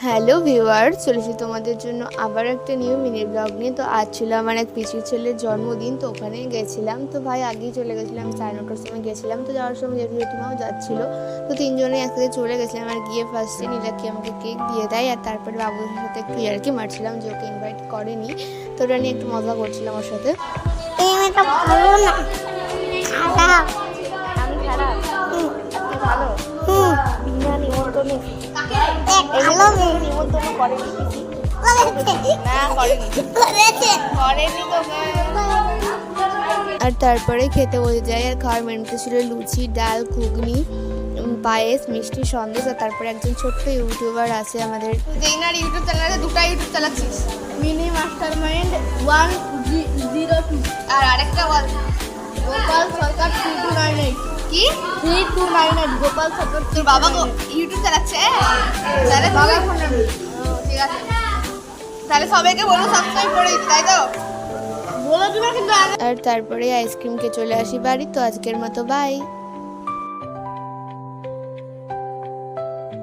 Hello viewer, চলেছি তোমাদের জন্য আবার একটা নিউ মিনি ব্লগ নিয়ে। তো আজ ছিল আমার এক পিসির ছেলের জন্মদিন, তো ওখানেই গেছিলাম। তো ভাই আগেই চলে গেছিলাম, 9:30টার সময় গেছিলাম। তো যাওয়ার সময় জেঠিমাও যাচ্ছিলো, তো তিনজনে একসাথে চলে গেছিলাম। আর গিয়ে ফার্স্টে নীলাকে আমাকে কেক দিয়ে দেয়, আর তারপরে বাবুর সাথে একটু ইয়ার্কি মারছিলাম যে ওকে ইনভাইট করেনি, তো ওটা নিয়ে একটু মজা করছিলাম ওর সাথে। আর তারপরে খেতে বসে যায়। আর খাওয়ার মেনুতে ছিল লুচি, ডাল, ঘুগনি, পায়েস, মিষ্টি, সন্দেশ। আর তারপরে একজন ছোট্ট ইউটিউবার আছে আমাদের, জেনার ইউটিউব চ্যানেলে দুটো ইউটিউব চালাচ্ছিস, মিনি মাস্টারমাইন্ড 102 আর আরেকটা বল গোপাল সরকার 3298। কি 3298? গোপাল সরকার। তোর বাবা ইউটিউব চালাচ্ছে? তাহলে বাবা ফোন নাম্বার ঠিক আছে, তাহলে সবাইকে বলো সাবস্ক্রাইব করে দিতে, তাই তো বলে দিবা কিন্তু। আর তারপরে আইসক্রিমকে চলে আসি বাড়ি। তো আজকের মতো বাই।